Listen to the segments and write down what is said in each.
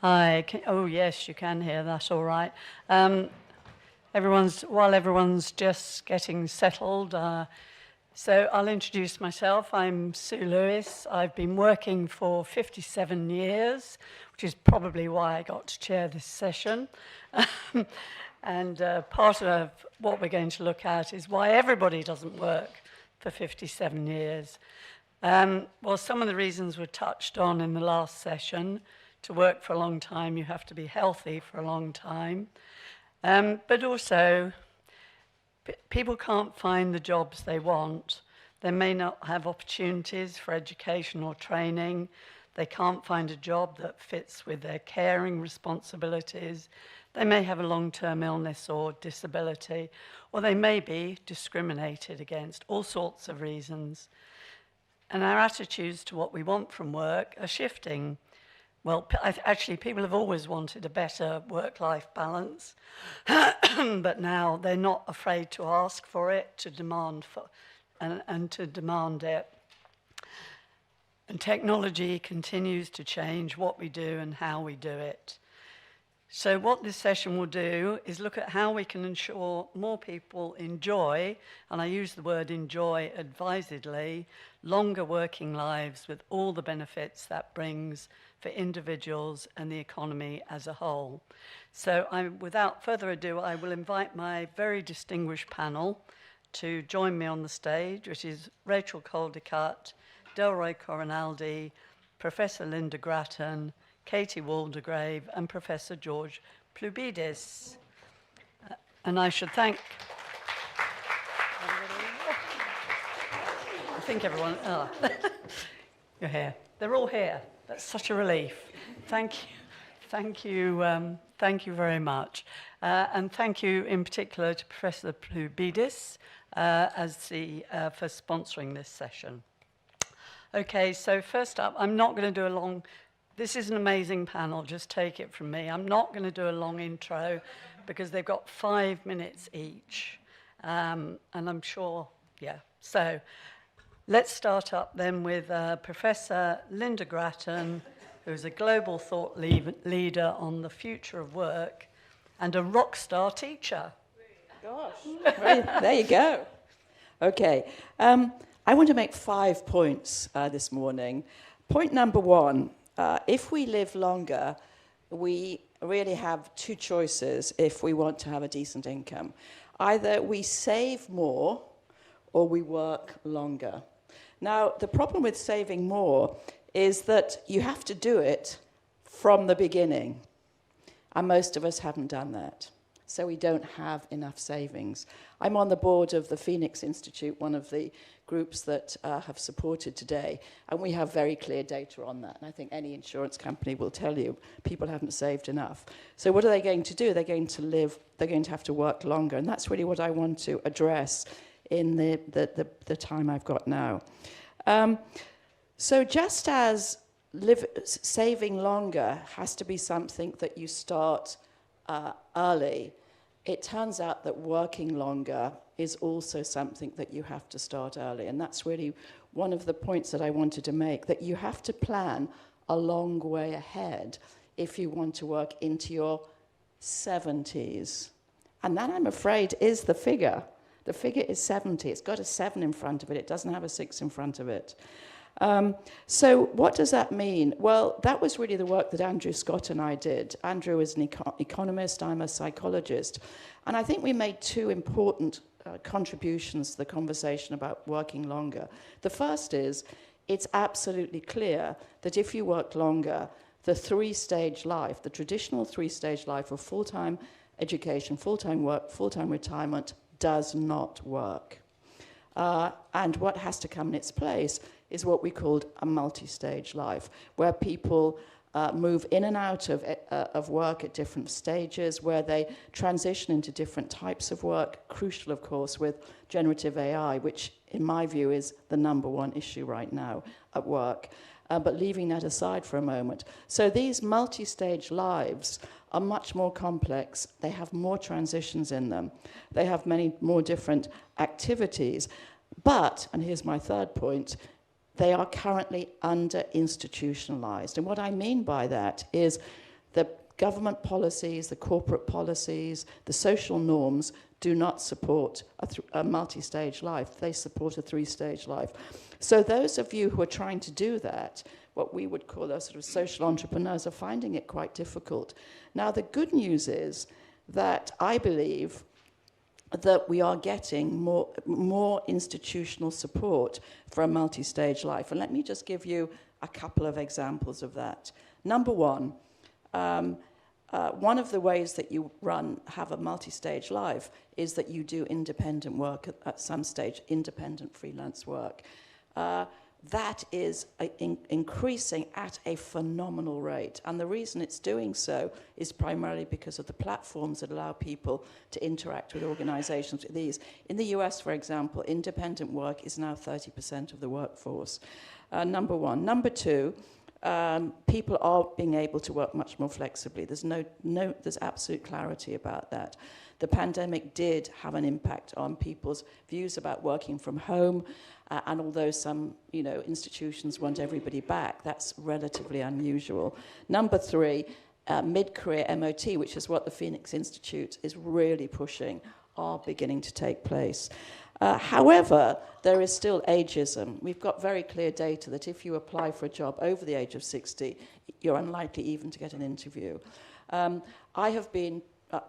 Hi. Oh, yes, you can hear. That's all right. While everyone's just getting settled, so I'll introduce myself. I'm Sue Lewis. I've been working for 57 years, which is probably why I got to chair this session. And part of what we're going to look at is why everybody doesn't work for 57 years. Well, some of the reasons were touched on in the last session. To work for a long time, you have to be healthy for a long time. But also, people can't find the jobs they want. They may not have opportunities for education or training. They can't find a job that fits with their caring responsibilities. They may have a long-term illness or disability, or they may be discriminated against, all sorts of reasons. And our attitudes to what we want from work are shifting. Well, actually, people have always wanted a better work-life balance, but now they're not afraid to ask for it, to demand and to demand it. And technology continues to change what we do and how we do it. So what this session will do is look at how we can ensure more people enjoy, and I use the word enjoy advisedly, longer working lives with all the benefits that brings for individuals and the economy as a whole. So without further ado, I will invite my very distinguished panel to join me on the stage, which is Rachel Coldicutt, Delroy Corinaldi, Professor Lynda Gratton, Katie Waldegrave, and Professor George Ploubidis. And I should thank... I think everyone... Oh, you're here. They're all here. That's such a relief. Thank you very much. And thank you in particular to Professor Ploubidis for sponsoring this session. Okay, so first up, I'm not going to do a long... This is an amazing panel, just take it from me. I'm not going to do a long intro because they've got 5 minutes each. And I'm sure, yeah. So let's start up then with Professor Lynda Gratton, who's a global thought leader on the future of work and a rock star teacher. Gosh, there you go. Okay, I want to make 5 points this morning. Point number 1. If we live longer, we really have 2 choices if we want to have a decent income. Either we save more or we work longer. Now, the problem with saving more is that you have to do it from the beginning. And most of us haven't done that. So we don't have enough savings. I'm on the board of the Phoenix Institute, one of the groups that have supported today, and we have very clear data on that. And I think any insurance company will tell you people haven't saved enough. So what are they going to do? They're going to have to work longer, and that's really what I want to address in the time I've got now. So just as saving longer has to be something that you start early, it turns out that working longer is also something that you have to start early. And that's really one of the points that I wanted to make, that you have to plan a long way ahead if you want to work into your 70s. And that, I'm afraid, is the figure. The figure is 70. It's got a 7 in front of it. It doesn't have a 6 in front of it. So what does that mean? Well, that was really the work that Andrew Scott and I did. Andrew is an economist, I'm a psychologist. And I think we made 2 important contributions to the conversation about working longer. The first is, it's absolutely clear that if you work longer, the 3-stage life, the traditional 3-stage life of full-time education, full-time work, full-time retirement, does not work. And what has to come in its place is what we called a multi-stage life, where people move in and out of work at different stages, where they transition into different types of work, crucial, of course, with generative AI, which, in my view, is the #1 issue right now at work. But leaving that aside for a moment. So these multi-stage lives are much more complex. They have more transitions in them. They have many more different activities. But, and here's my third point, they are currently under-institutionalized. And what I mean by that is the government policies, the corporate policies, the social norms do not support a multi-stage life. They support a three-stage life. So those of you who are trying to do that, what we would call those sort of social entrepreneurs, are finding it quite difficult. Now, the good news is that I believe that we are getting more institutional support for a multi-stage life. And let me just give you a couple of examples of that. Number one, one of the ways that you have a multi-stage life is that you do independent work at some stage, independent freelance work. That is increasing at a phenomenal rate. And the reason it's doing so is primarily because of the platforms that allow people to interact with organizations with these. In the US, for example, independent work is now 30% of the workforce. Number one. Number two, people are being able to work much more flexibly. There's absolute clarity about that. The pandemic did have an impact on people's views about working from home, and although some, institutions want everybody back, that's relatively unusual. Number three, mid-career MOT, which is what the Phoenix Institute is really pushing, are beginning to take place. However, there is still ageism. We've got very clear data that if you apply for a job over the age of 60, you're unlikely even to get an interview.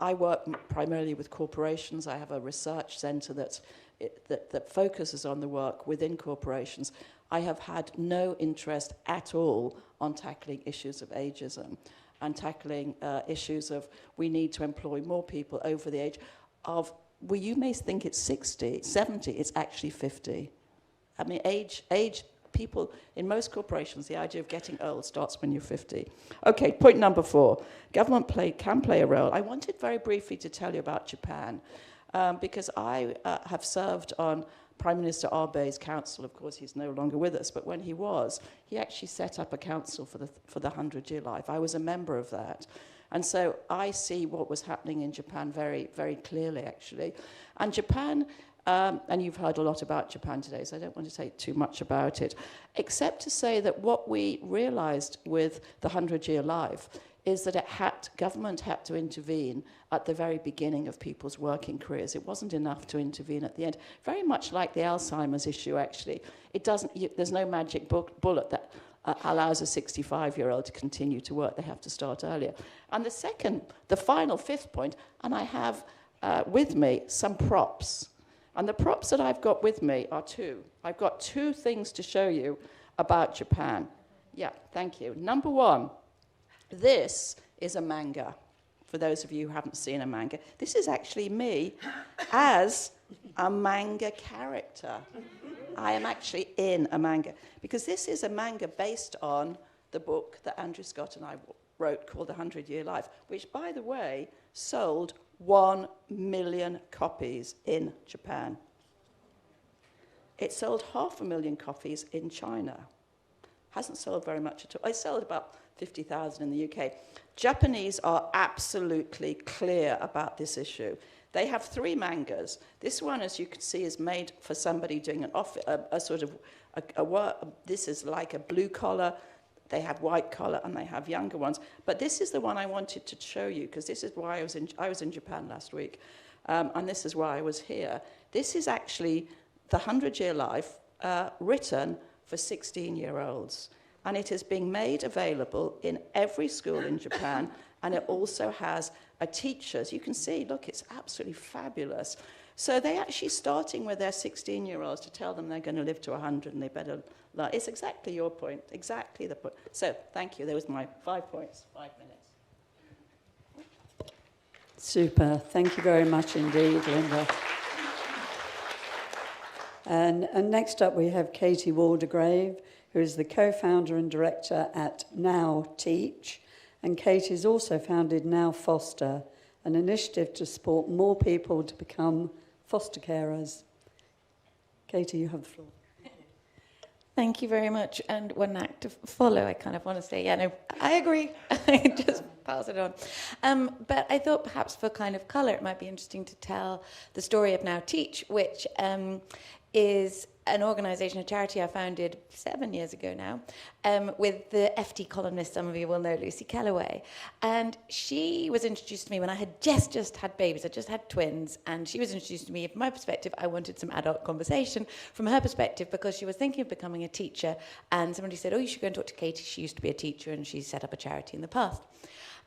I work primarily with corporations. I have a research centre that focuses on the work within corporations. I have had no interest at all on tackling issues of ageism and tackling issues of we need to employ more people over the age of, well, you may think it's 60, 70, it's actually 50. I mean, age, people, in most corporations, the idea of getting old starts when you're 50. Okay, point number 4. Government can play a role. I wanted very briefly to tell you about Japan, because I have served on Prime Minister Abe's council. Of course, he's no longer with us, but when he was, he actually set up a council for the 100-year life. I was a member of that. And so I see what was happening in Japan very, very clearly, actually. And Japan, and you've heard a lot about Japan today, so I don't want to say too much about it, except to say that what we realized with the 100-year life is that government had to intervene at the very beginning of people's working careers. It wasn't enough to intervene at the end. Very much like the Alzheimer's issue, actually. There's no magic bullet that allows a 65-year-old to continue to work. They have to start earlier. And the final fifth point, and I have with me some props. And the props that I've got with me are 2. I've got 2 things to show you about Japan. Yeah, thank you. Number 1, this is a manga. For those of you who haven't seen a manga, this is actually me as a manga character. I am actually in a manga, because this is a manga based on the book that Andrew Scott and I wrote called 100-Year Life, which, by the way, sold 1 million copies in Japan. It sold 500,000 copies in China. Hasn't sold very much at all. It sold about 50,000 in the UK. Japanese are absolutely clear about this issue. They have 3 mangas. This one, as you can see, is made for somebody doing this is like a blue collar. They have white collar, and they have younger ones. But this is the one I wanted to show you, because this is why I was in Japan last week, and this is why I was here. This is actually the 100-Year Life written for 16-year-olds. And it is being made available in every school in Japan, and it also has a teachers. You can see, look, it's absolutely fabulous. So they're actually starting with their 16-year-olds to tell them they're going to live to 100 and they better learn. It's exactly your point, exactly the point. So thank you. There was my 5 points, 5 minutes. Super. Thank you very much indeed, Lynda. And next up we have Katie Waldegrave, who is the co-founder and director at Now Teach. And Katie has also founded Now Foster, an initiative to support more people to become foster carers. Katie, you have the floor. Thank you very much. And one act to follow, I kind of want to say, yeah, no, I agree. Just pass it on. But I thought perhaps for kind of colour, it might be interesting to tell the story of Now Teach, which is an organisation, a charity I founded 7 years ago now, with the FT columnist, some of you will know, Lucy Kellaway. And she was introduced to me when I had just had babies. I just had twins, and she was introduced to me. From my perspective, I wanted some adult conversation. From her perspective, because she was thinking of becoming a teacher, and somebody said, oh, you should go and talk to Katie. She used to be a teacher, and she's set up a charity in the past.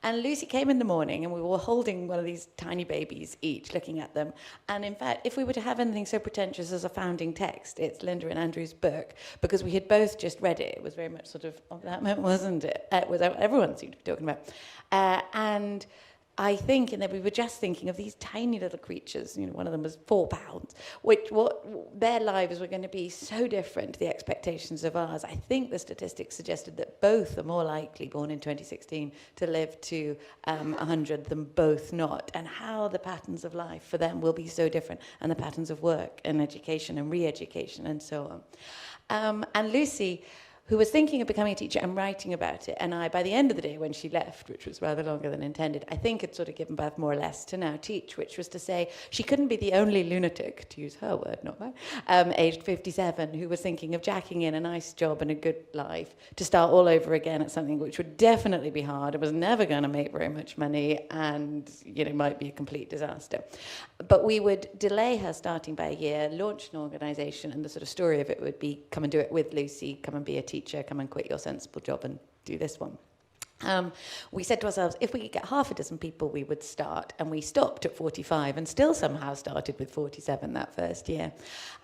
And Lucy came in the morning, and we were holding one of these tiny babies each, looking at them. And in fact, if we were to have anything so pretentious as a founding text, it's Lynda and Andrew's book, because we had both just read it. It was very much sort of that moment, wasn't it? It was everyone seemed to be talking about. And I think, and then we were just thinking of these tiny little creatures, you know, one of them was 4 pounds, what their lives were going to be so different to the expectations of ours. I think the statistics suggested that both are more likely, born in 2016, to live to 100 than both not, and how the patterns of life for them will be so different, and the patterns of work and education and re-education and so on. And Lucy, who was thinking of becoming a teacher and writing about it, and I, by the end of the day when she left, which was rather longer than intended, I think had sort of given birth more or less to now teach, which was to say she couldn't be the only lunatic, to use her word, not mine, aged 57, who was thinking of jacking in a nice job and a good life to start all over again at something which would definitely be hard, it was never going to make very much money, and, you know, might be a complete disaster. But we would delay her starting by a year, launch an organisation, and the sort of story of it would be, come and do it with Lucy, come and be a teacher, come and quit your sensible job and do this one. We said to ourselves, if we could get half a dozen people, we would start. And we stopped at 45 and still somehow started with 47 that first year.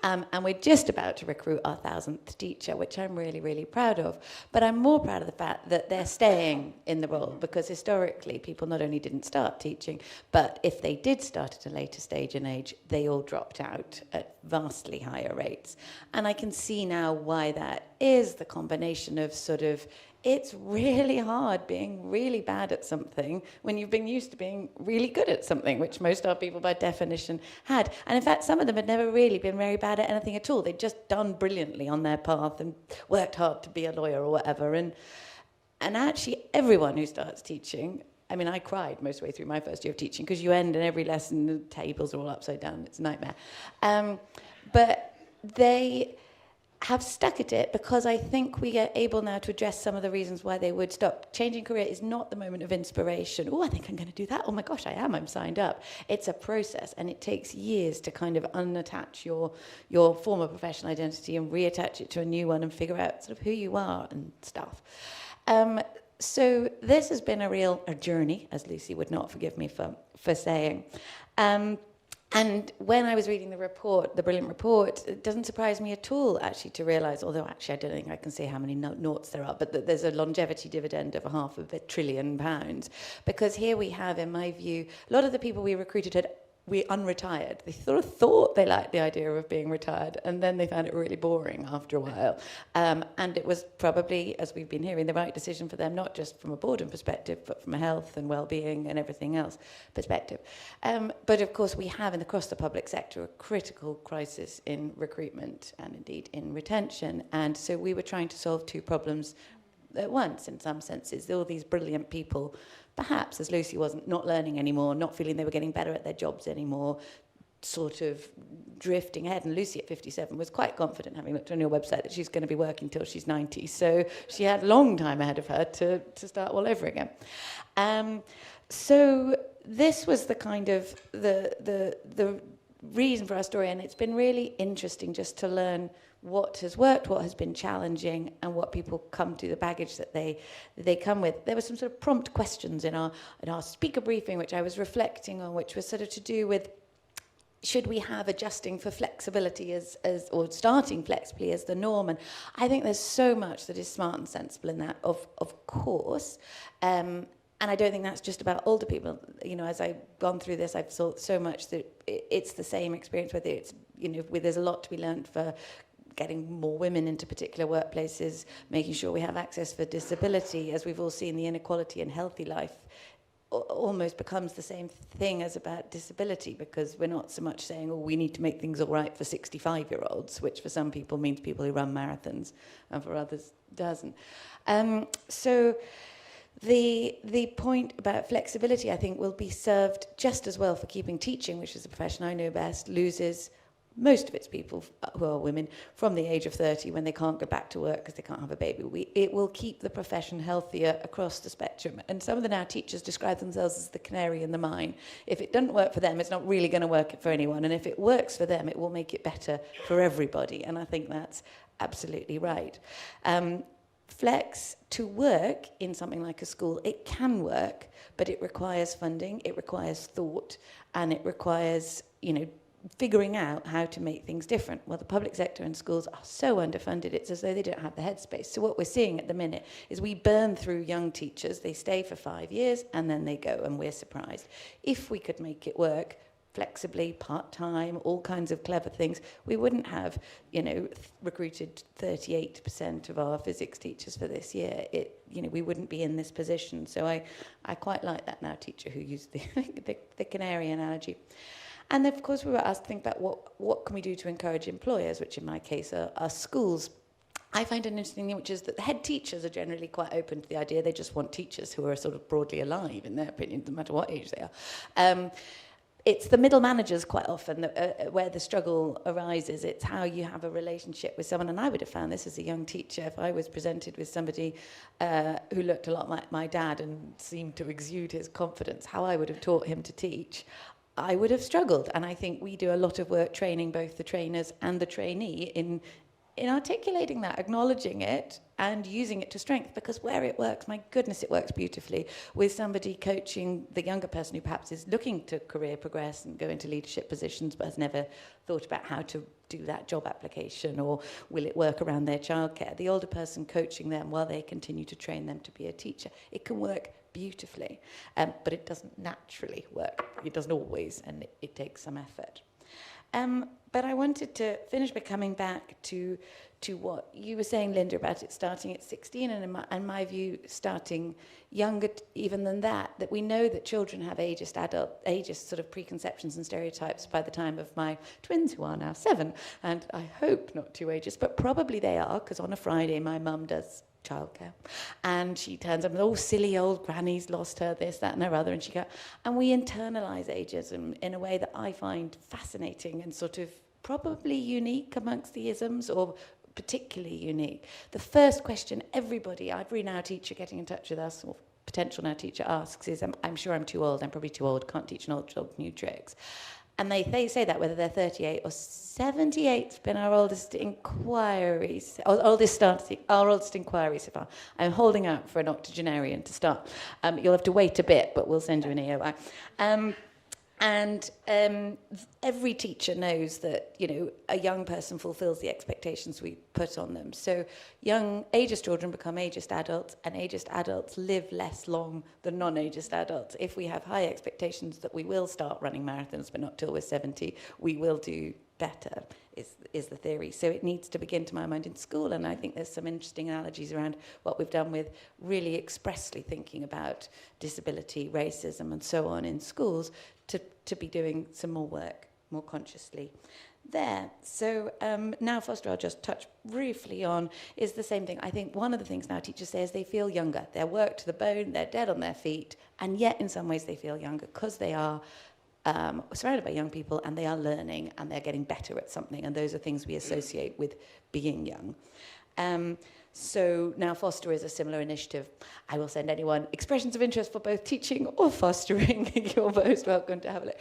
And we're just about to recruit our 1000th teacher, which I'm really, really proud of. But I'm more proud of the fact that they're staying in the role, because historically people not only didn't start teaching, but if they did start at a later stage in age, they all dropped out at vastly higher rates. And I can see now why that is, the combination of sort of, it's really hard being really bad at something when you've been used to being really good at something, which most of our people by definition had. And in fact, some of them had never really been very bad at anything at all. They'd just done brilliantly on their path and worked hard to be a lawyer or whatever. And actually, everyone who starts teaching, I mean, I cried most of the way through my first year of teaching, because you end in every lesson, the tables are all upside down. It's a nightmare. But they have stuck at it, because I think we are able now to address some of the reasons why they would stop. Changing career is not the moment of inspiration. Oh, I think I'm going to do that. Oh my gosh, I'm signed up. It's a process, and it takes years to kind of unattach your former professional identity and reattach it to a new one and figure out sort of who you are and stuff. So this has been a journey, as Lucy would not forgive me for saying. And when I was reading the report, the brilliant report, it doesn't surprise me at all, actually, to realise, although actually I don't think I can say how many noughts there are, but that there's a longevity dividend of £500 billion. Because here we have, in my view, a lot of the people we recruited we unretired. They sort of thought they liked the idea of being retired, and then they found it really boring after a while. And it was probably, as we've been hearing, the right decision for them, not just from a boredom perspective, but from a health and well-being and everything else perspective. But of course, we have across the public sector a critical crisis in recruitment and indeed in retention. And so we were trying to solve two problems at once, in some senses. All these brilliant people, perhaps, as Lucy wasn't, not learning anymore, not feeling they were getting better at their jobs anymore, sort of drifting ahead. And Lucy at 57 was quite confident, having looked on your website, that she's going to be working till she's 90. So she had a long time ahead of her to start all over again. So this was the kind of the reason for our story, and it's been really interesting just to learn what has worked, what has been challenging, and what people come to, the baggage that they come with. There were some sort of prompt questions in our speaker briefing, which I was reflecting on, which was sort of to do with, should we have adjusting for flexibility as or starting flexibly as the norm? And I think there's so much that is smart and sensible in that, of course. And I don't think that's just about older people. You know, as I've gone through this, I've thought so much that it's the same experience, whether it's, you know, where there's a lot to be learned for getting more women into particular workplaces, making sure we have access for disability. As we've all seen, the inequality in healthy life almost becomes the same thing as about disability, because we're not so much saying, oh, we need to make things all right for 65-year-olds, which for some people means people who run marathons, and for others doesn't. So the point about flexibility, I think, will be served just as well for keeping teaching, which is the profession I know best, loses most of its people who are women from the age of 30 when they can't go back to work because they can't have a baby. It will keep the profession healthier across the spectrum. And some of the now teachers describe themselves as the canary in the mine. If it doesn't work for them, it's not really going to work for anyone. And if it works for them, it will make it better for everybody. And I think that's absolutely right. Flex to work in something like a school, it can work, but it requires funding, it requires thought, and it requires, figuring out how to make things different. Well, the public sector and schools are so underfunded, it's as though they don't have the headspace. So what we're seeing at the minute is we burn through young teachers, they stay for 5 years, and then they go, and we're surprised. If we could make it work flexibly, part-time, all kinds of clever things, we wouldn't have, recruited 38% of our physics teachers for this year. We wouldn't be in this position. So I quite like that now teacher who used the canary analogy. And of course we were asked to think about what can we do to encourage employers, which in my case are schools. I find an interesting thing, which is that the head teachers are generally quite open to the idea. They just want teachers who are sort of broadly alive, in their opinion, no matter what age they are. It's the middle managers quite often where the struggle arises. It's how you have a relationship with someone. And I would have found this as a young teacher, if I was presented with somebody who looked a lot like my dad and seemed to exude his confidence, how I would have taught him to teach, I would have struggled. And I think we do a lot of work training both the trainers and the trainee in articulating that, acknowledging it and using it to strength, because where it works, my goodness, it works beautifully with somebody coaching the younger person who perhaps is looking to career progress and go into leadership positions but has never thought about how to do that job application, or will it work around their childcare. The older person coaching them while they continue to train them to be a teacher. It can work beautifully, but it doesn't naturally work. It doesn't always, and it takes some effort. But I wanted to finish by coming back to what you were saying, Lynda, about it starting at 16, and in my view, starting younger even than that we know that children have ageist sort of preconceptions and stereotypes by the time of my twins, who are now 7, and I hope not too ageist, but probably they are, because on a Friday my mum does childcare, and she turns up and, oh, silly old granny's lost her this, that and her other, and we internalize ageism in a way that I find fascinating and sort of probably unique amongst the isms, or particularly unique. The first question every now teacher getting in touch with us, or potential now teacher, asks is, I'm sure I'm too old, I'm probably too old, can't teach an old dog new tricks. And they say that whether they're 38 or 78. It's been our oldest inquiry so far. I'm holding out for an octogenarian to start. You'll have to wait a bit, but we'll send you an EOI. Every teacher knows that, a young person fulfills the expectations we put on them. So young ageist children become ageist adults, and ageist adults live less long than non-ageist adults. If we have high expectations that we will start running marathons, but not till we're 70, we will do better, is the theory. So it needs to begin, to my mind, in school, and I think there's some interesting analogies around what we've done with really expressly thinking about disability, racism, and so on in schools, to be doing some more work, more consciously there. So now Foster, I'll just touch briefly on, is the same thing. I think one of the things now teachers say is they feel younger. They're worked to the bone, they're dead on their feet, and yet in some ways they feel younger because they are surrounded by young people, and they are learning, and they're getting better at something, and those are things we associate with being young. So Now Foster is a similar initiative. I will send anyone expressions of interest for both teaching or fostering. You're most welcome to have a look.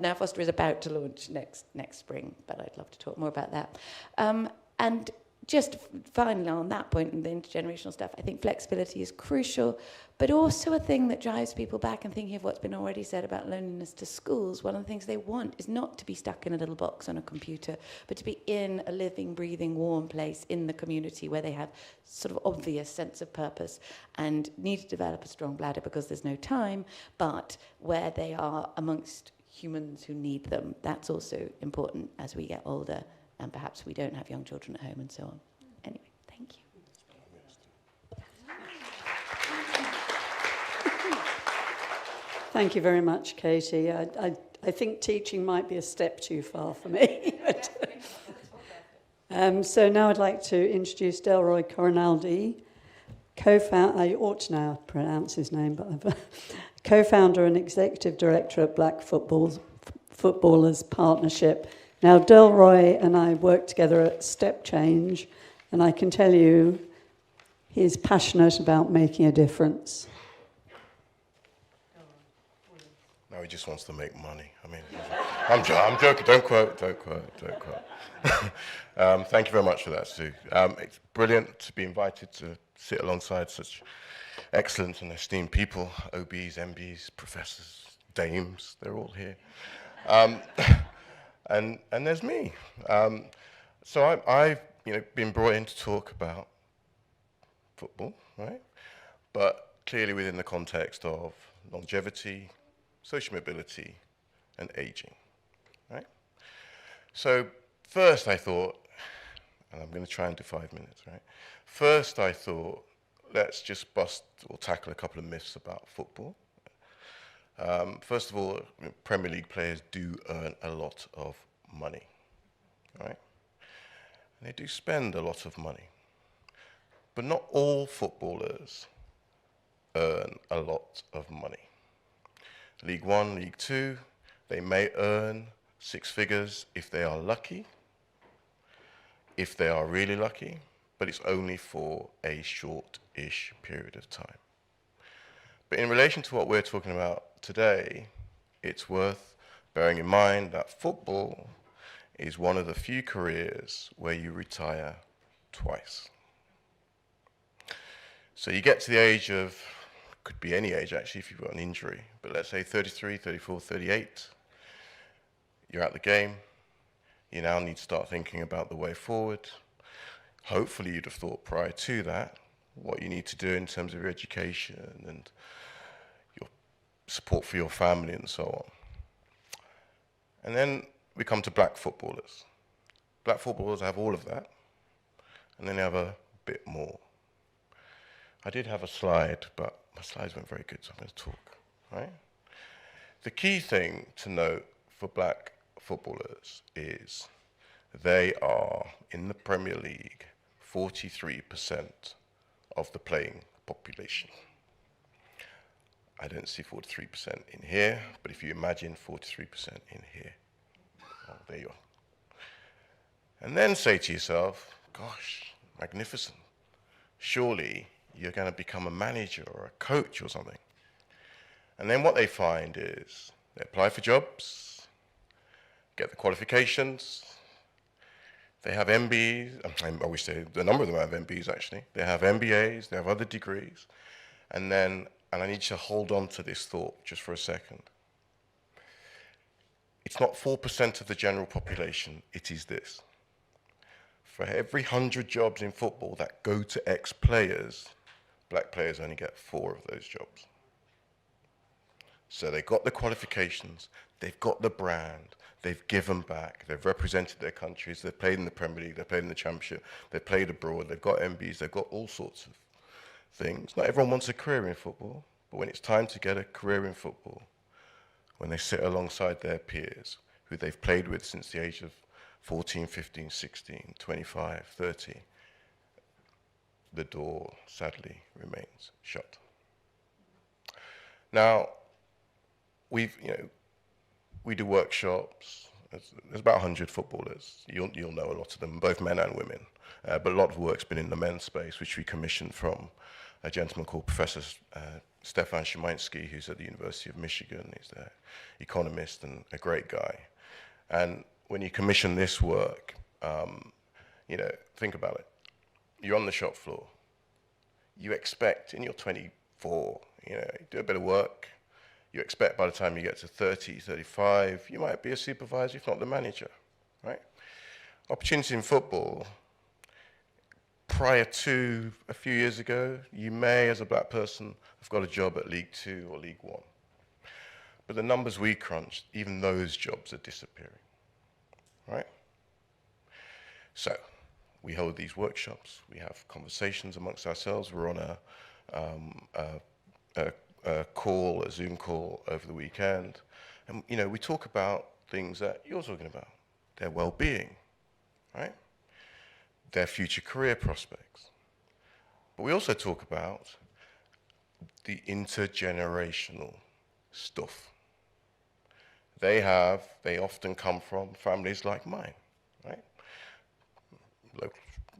Now Foster is about to launch next spring, but I'd love to talk more about that. And just finally on that point, and the intergenerational stuff, I think flexibility is crucial, but also a thing that drives people back, and thinking of what's been already said about loneliness to schools. One of the things they want is not to be stuck in a little box on a computer, but to be in a living, breathing, warm place in the community where they have sort of obvious sense of purpose and need to develop a strong bladder because there's no time, but where they are amongst humans who need them. That's also important as we get older, and perhaps we don't have young children at home and so on. Anyway, thank you. Thank you very much, Katie. I think teaching might be a step too far for me. So now I'd like to introduce Delroy Corinaldi, I ought to now pronounce his name, but I've co-founder and executive director of Black Footballers Partnership Now, Delroy and I worked together at Step Change, and I can tell you he's passionate about making a difference. No, he just wants to make money. I mean, I'm joking. Don't quote. Thank you very much for that, Sue. It's brilliant to be invited to sit alongside such excellent and esteemed people, OBs, MBs, professors, dames, they're all here. And there's me. So I've been brought in to talk about football, right? But clearly within the context of longevity, social mobility, and aging, right? So first I thought, and I'm going to try and do 5 minutes, right? First I thought, let's just bust or tackle a couple of myths about football. First of all, Premier League players do earn a lot of money, right? And they do spend a lot of money. But not all footballers earn a lot of money. League One, League Two, they may earn 6 figures if they are lucky, if they are really lucky, but it's only for a short-ish period of time. But in relation to what we're talking about today, it's worth bearing in mind that football is one of the few careers where you retire twice. So you get to the age of, could be any age actually if you've got an injury, but let's say 33, 34, 38, you're out the game, you now need to start thinking about the way forward. Hopefully you'd have thought prior to that what you need to do in terms of your education and your support for your family and so on. And then we come to black footballers. Black footballers have all of that, and then they have a bit more. I did have a slide, but my slides weren't very good, so I'm going to talk, right? The key thing to note for black footballers is they are, in the Premier League, 43% of the playing population. I don't see 43% in here, but if you imagine 43% in here, oh, there you are. And then say to yourself, gosh, magnificent. Surely you're going to become a manager or a coach or something. And then what they find is they apply for jobs, get the qualifications, they have MBs, I wish a number of them have MBs actually, they have MBAs, they have other degrees, and then, and I need you to hold on to this thought just for a second. It's not 4% of the general population, it is this. For every 100 jobs in football that go to ex-players, black players only get 4 of those jobs. So they've got the qualifications, they've got the brand, they've given back, they've represented their countries, they've played in the Premier League, they've played in the Championship, they've played abroad, they've got MBs, they've got all sorts of things. Not everyone wants a career in football, but when it's time to get a career in football, when they sit alongside their peers, who they've played with since the age of 14, 15, 16, 25, 30, the door, sadly, remains shut. Now, we do workshops. There's about 100 footballers. You'll know a lot of them, both men and women. But a lot of work's been in the men's space, which we commissioned from a gentleman called Professor Stefan Szymański, who's at the University of Michigan. He's an economist and a great guy. And when you commission this work, think about it. You're on the shop floor. You expect, and you're 24, you do a bit of work. You expect by the time you get to 30, 35, you might be a supervisor, if not the manager, right? Opportunity in football, prior to a few years ago, you may, as a black person, have got a job at League 2 or League 1. But the numbers we crunched, even those jobs are disappearing, right? So, we hold these workshops, we have conversations amongst ourselves, we're on a call, a Zoom call over the weekend, and we talk about things that you're talking about, their well-being, right? Their future career prospects. But we also talk about the intergenerational stuff. they often come from families like mine, right?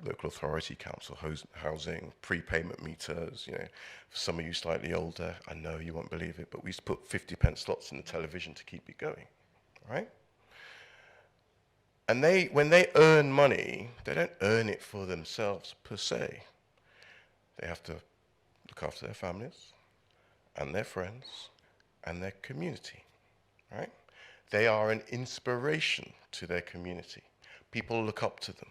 Local authority, council housing, prepayment meters, you know. For some of you slightly older, I know you won't believe it, but we used to put 50p slots in the television to keep it going, right? And when they earn money, they don't earn it for themselves per se. They have to look after their families and their friends and their community, right? They are an inspiration to their community. People look up to them.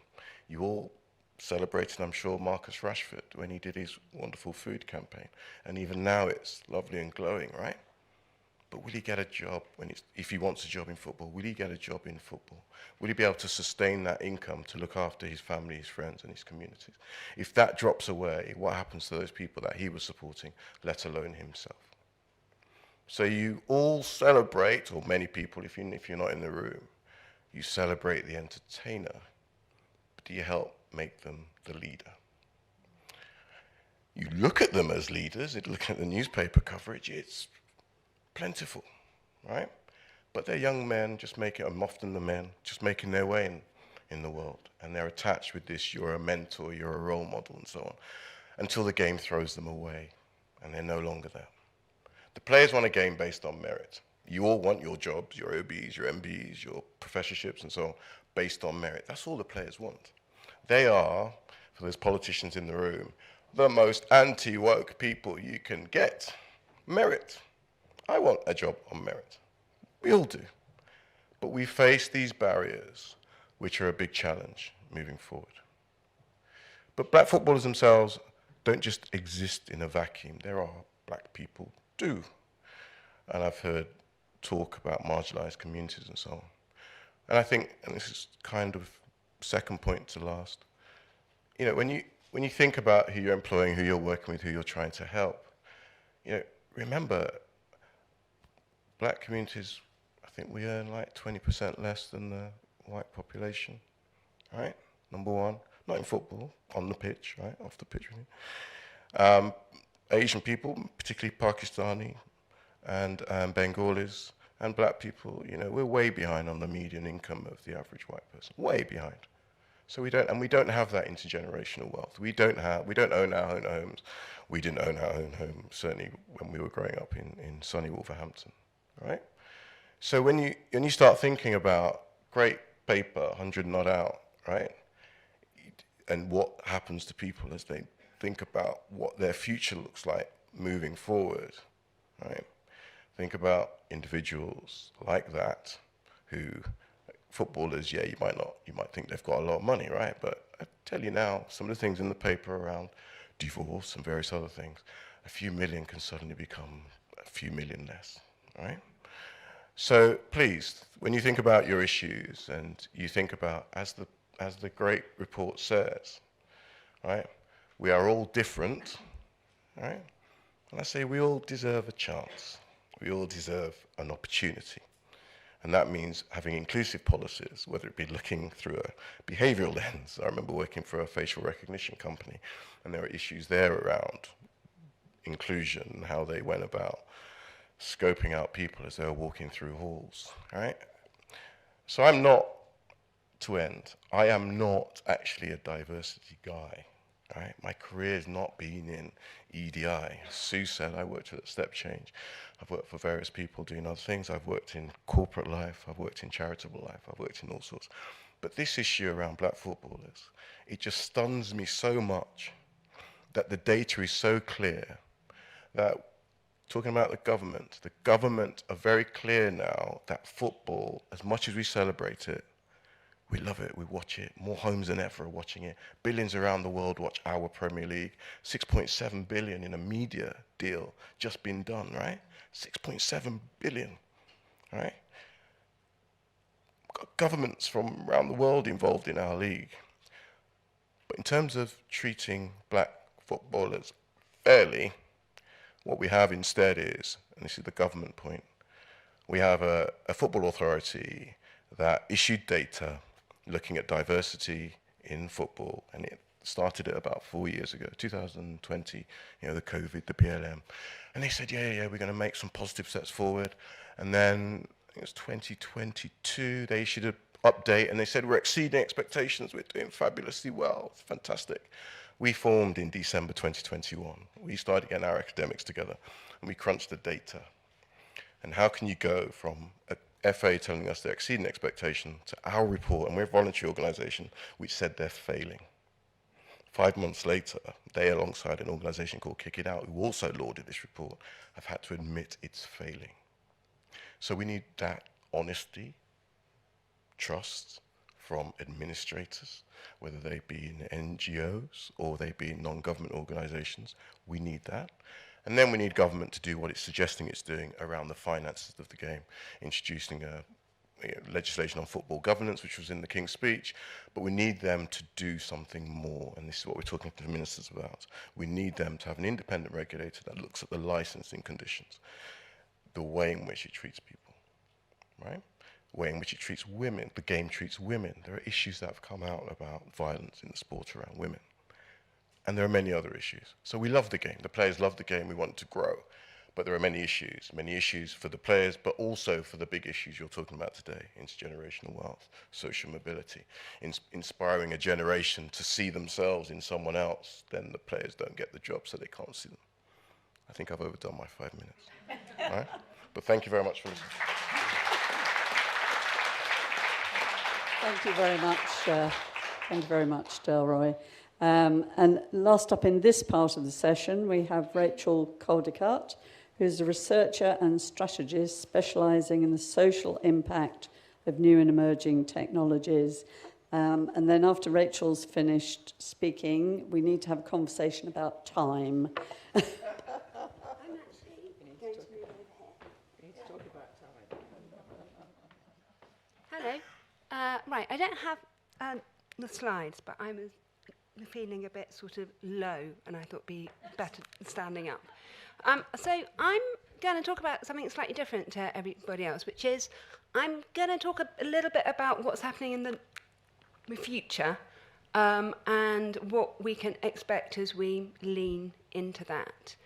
You all celebrated, I'm sure, Marcus Rashford when he did his wonderful food campaign. And even now it's lovely and glowing, right? But will he get a job if he wants a job in football? Will he get a job in football? Will he be able to sustain that income to look after his family, his friends, and his communities? If that drops away, what happens to those people that he was supporting, let alone himself? So you all celebrate, or many people, if you're not in the room, you celebrate the entertainer, but do you help make them the leader? You look at them as leaders, you look at the newspaper coverage, it's plentiful, right? But they're young men, often the men, just making their way in the world. And they're attached with this, you're a mentor, you're a role model, and so on, until the game throws them away, and they're no longer there. The players want a game based on merit. You all want your jobs, your OBs, your MBs, your professorships, and so on, based on merit. That's all the players want. They are, for those politicians in the room, the most anti-woke people you can get. Merit. I want a job on merit. We all do. But we face these barriers, which are a big challenge moving forward. But black footballers themselves don't just exist in a vacuum. There are black people do. And I've heard talk about marginalized communities and so on. And I think, and this is kind of second point to last, you know, when you think about who you're employing, who you're working with, who you're trying to help, you know, remember, black communities, I think we earn like 20% less than the white population, right? Number one, not in football, on the pitch, right? Off the pitch. Asian people, particularly Pakistani and Bengalis, and black people, you know, we're way behind on the median income of the average white person, way behind. So we don't have that intergenerational wealth. We don't own our own homes. We didn't own our own home, certainly when we were growing up in sunny Wolverhampton, right? So when you start thinking about great paper, 100 not out, right? And what happens to people as they think about what their future looks like moving forward, right? Think about individuals like that who, footballers, yeah, you might think they've got a lot of money, right? But I tell you now, some of the things in the paper around divorce and various other things, a few million can suddenly become a few million less, right? So please, when you think about your issues and you think about, as the great report says, right? We are all different, right? And I say we all deserve a chance. We all deserve an opportunity. And that means having inclusive policies, whether it be looking through a behavioral lens. I remember working for a facial recognition company, and there were issues there around inclusion and how they went about scoping out people as they were walking through halls, right? So I am not actually a diversity guy, right? My career has not been in EDI. As Sue said, I worked at Step Change. I've worked for various people doing other things. I've worked in corporate life. I've worked in charitable life. I've worked in all sorts. But this issue around black footballers, it just stuns me so much that the data is so clear that, talking about the government are very clear now that football, as much as we celebrate it, we love it, we watch it. More homes than ever are watching it. Billions around the world watch our Premier League. 6.7 billion in a media deal just been done, right? 6.7 billion, right? Got governments from around the world involved in our league. But in terms of treating black footballers fairly, what we have instead is, and this is the government point, we have a football authority that issued data looking at diversity in football, and it started it about 4 years ago, 2020, the COVID, the BLM. And they said, yeah, we're going to make some positive steps forward. And then think it was 2022, they issued an update and they said, we're exceeding expectations, we're doing fabulously well, it's fantastic. We formed in December 2021. We started getting our academics together and we crunched the data. And how can you go from a FA telling us they're exceeding expectation to our report, and we're a voluntary organisation, which said they're failing. 5 months later, they, alongside an organisation called Kick It Out, who also lauded this report, have had to admit it's failing. So we need that honesty, trust from administrators, whether they be in NGOs or they be in non-government organisations. We need that. And then we need government to do what it's suggesting it's doing around the finances of the game, introducing legislation on football governance, which was in the King's speech, but we need them to do something more, and this is what we're talking to the ministers about. We need them to have an independent regulator that looks at the licensing conditions, the way in which it treats people, right? The way in which it treats women, the game treats women. There are issues that have come out about violence in the sport around women. And there are many other issues. So we love the game. The players love the game. We want it to grow. But there are many issues for the players, but also for the big issues you're talking about today: intergenerational wealth, social mobility, inspiring a generation to see themselves in someone else. Then the players don't get the job, so they can't see them. I think I've overdone my 5 minutes. All right? But thank you very much for listening. Thank you very much. Thank you very much, Delroy. And last up in this part of the session, we have Rachel Coldicutt, who's a researcher and strategist specialising in the social impact of new and emerging technologies. And then after Rachel's finished speaking, we need to have a conversation about time. I'm actually going to move over here. We need to talk about time. Hello. Right, I don't have the slides, but I'm feeling a bit sort of low, and I thought it'd be better standing up. So I'm going to talk about something slightly different to everybody else, which is I'm going to talk a little bit about what's happening in the future and what we can expect as we lean into that.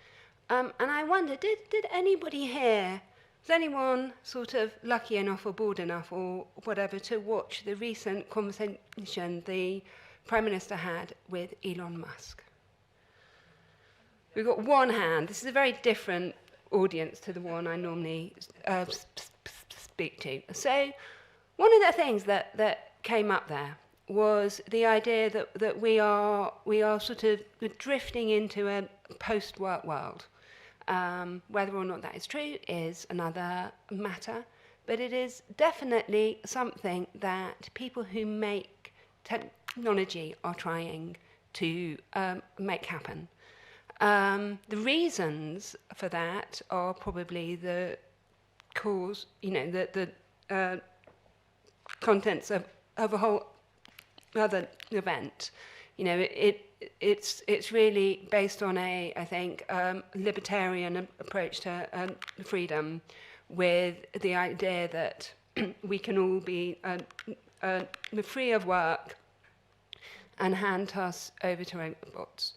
And I wonder, did anybody here, was anyone sort of lucky enough or bored enough or whatever to watch the recent conversation the Prime Minister had with Elon Musk? We've got one hand. This is a very different audience to the one I normally speak to. So one of the things that came up there was the idea that we are sort of drifting into a post-work world. Whether or not that is true is another matter, but it is definitely something that people who make technology are trying to make happen. The reasons for that are probably the cause, the contents of a whole other event. It's really based on I think, libertarian approach to freedom, with the idea that we can all be free of work and hand us over to robots.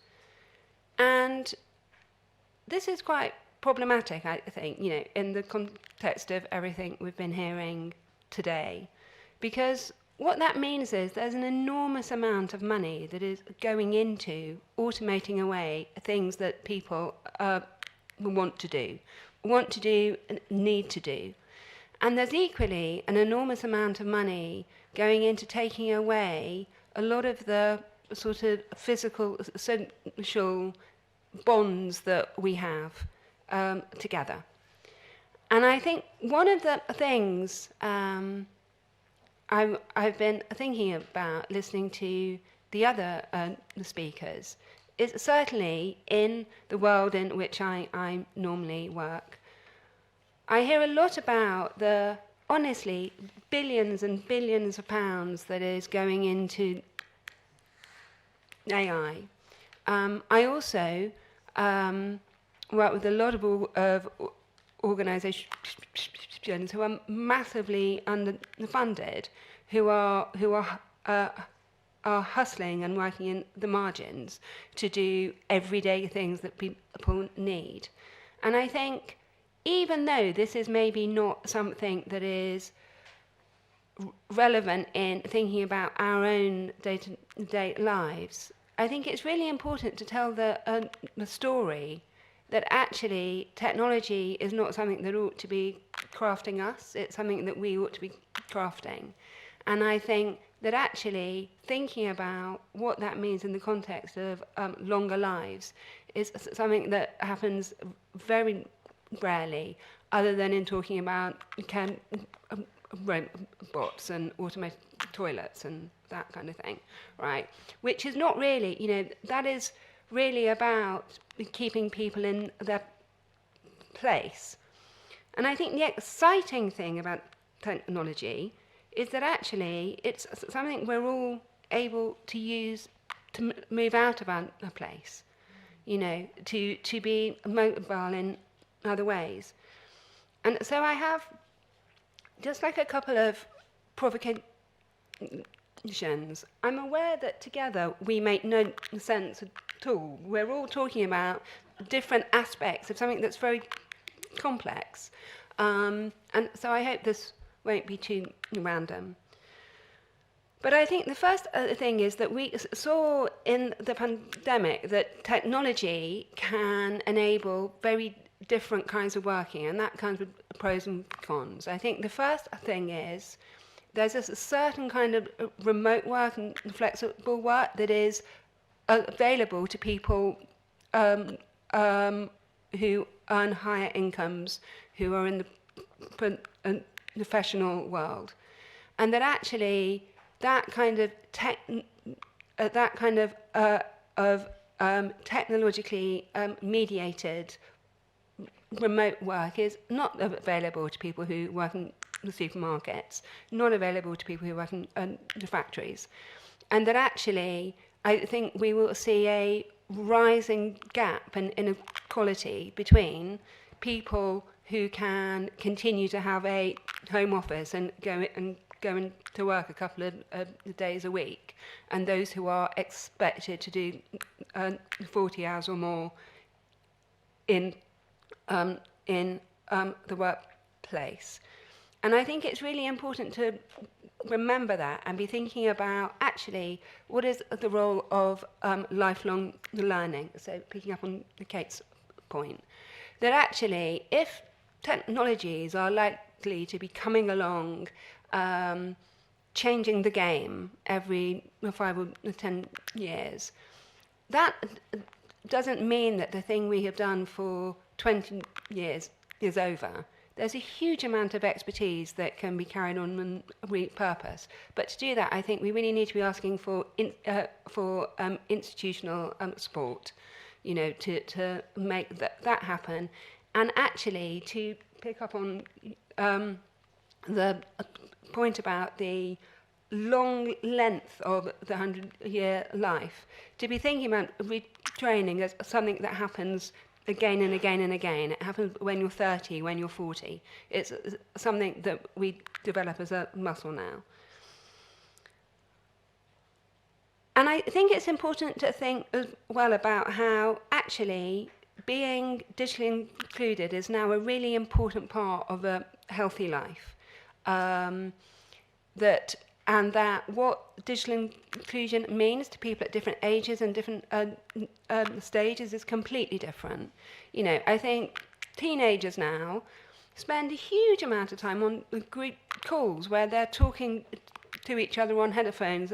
And this is quite problematic, I think, in the context of everything we've been hearing today, because what that means is there's an enormous amount of money that is going into automating away things that people want to do, and need to do. And there's equally an enormous amount of money going into taking away a lot of the sort of physical, social bonds that we have together. And I think one of the things I've been thinking about listening to the other speakers is certainly in the world in which I normally work. I hear a lot about the, honestly, billions and billions of pounds that is going into AI. I also work with a lot of organisations who are massively underfunded, who are hustling and working in the margins to do everyday things that people need. And I think even though this is maybe not something that is relevant in thinking about our own day-to-day lives, I think it's really important to tell the story that actually technology is not something that ought to be crafting us, it's something that we ought to be crafting. And I think that actually thinking about what that means in the context of longer lives is something that happens very rarely, other than in talking about robots and automated toilets and that kind of thing, right? Which is not really, you know, that is really about keeping people in their place. And I think the exciting thing about technology is that actually it's something we're all able to use to move out of our place, you know, to be mobile in other ways. And so I have just like a couple of provocations. I'm aware that together we make no sense at all. We're all talking about different aspects of something that's very complex. And so I hope this won't be too random. But I think the first thing is that we saw in the pandemic that technology can enable very different kinds of working, and that comes with pros and cons. I think the first thing is there's a certain kind of remote work and flexible work that is available to people who earn higher incomes, who are in the professional world, and that actually that kind of technologically mediated remote work is not available to people who work in the supermarkets, not available to people who work in the factories, and that actually I think we will see a rising gap and inequality between people who can continue to have a home office and go into work a couple of days a week, and those who are expected to do 40 hours or more in the workplace. And I think it's really important to remember that and be thinking about actually what is the role of lifelong learning. So picking up on Kate's point, that actually if technologies are likely to be coming along, changing the game every 5 or 10 years, that doesn't mean that the thing we have done for 20 years is over. There's a huge amount of expertise that can be carried on and repurposed. But to do that, I think we really need to be asking for institutional support, you know, to make that happen. And actually, to pick up on the point about the long length of the 100-year life, to be thinking about retraining as something that happens again and again and again. It happens when you're 30, when you're 40. It's something that we develop as a muscle now. And I think it's important to think as well about how actually being digitally included is now a really important part of a healthy life. That what digital inclusion means to people at different ages and different stages is completely different. You know, I think teenagers now spend a huge amount of time on group calls where they're talking to each other on headphones,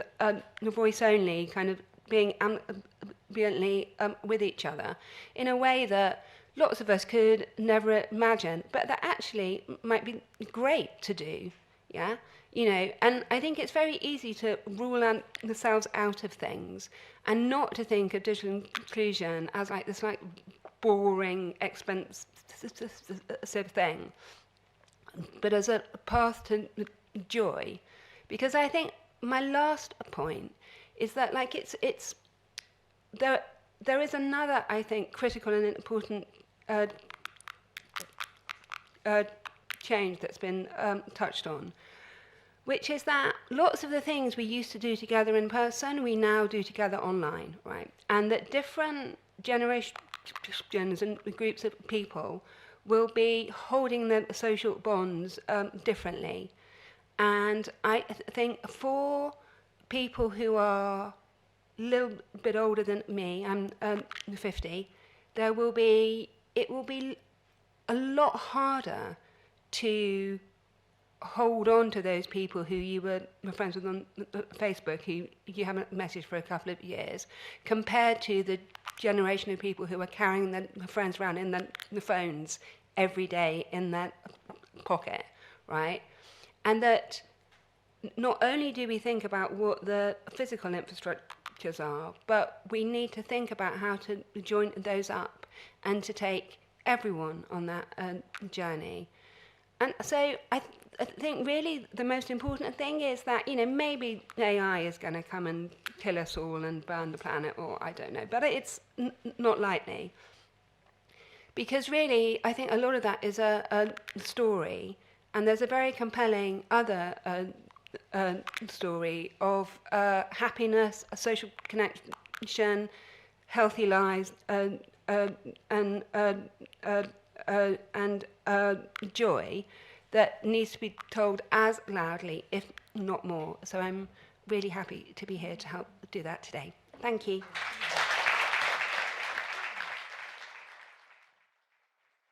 voice only, kind of being ambiently with each other in a way that lots of us could never imagine, but that actually might be great to do, yeah? You know, and I think it's very easy to rule ourselves out of things and not to think of digital inclusion as like this like boring, expensive thing, but as a path to joy. Because I think my last point is that like it's there is another, I think, critical and important change that's been touched on, which is that lots of the things we used to do together in person, we now do together online, right? And that different generations and groups of people will be holding the social bonds differently. And I think for people who are a little bit older than me, I'm 50, it will be a lot harder to hold on to those people who you were friends with on Facebook, who you haven't messaged for a couple of years, compared to the generation of people who are carrying their friends around in the phones every day in their pocket, right? And that not only do we think about what the physical infrastructures are, but we need to think about how to join those up and to take everyone on that journey. And so I think really the most important thing is that, maybe AI is going to come and kill us all and burn the planet, or I don't know, but it's not likely. Because really, I think a lot of that is a story, and there's a very compelling other story of happiness, a social connection, healthy lives, and joy that needs to be told as loudly, if not more. So I'm really happy to be here to help do that today. Thank you.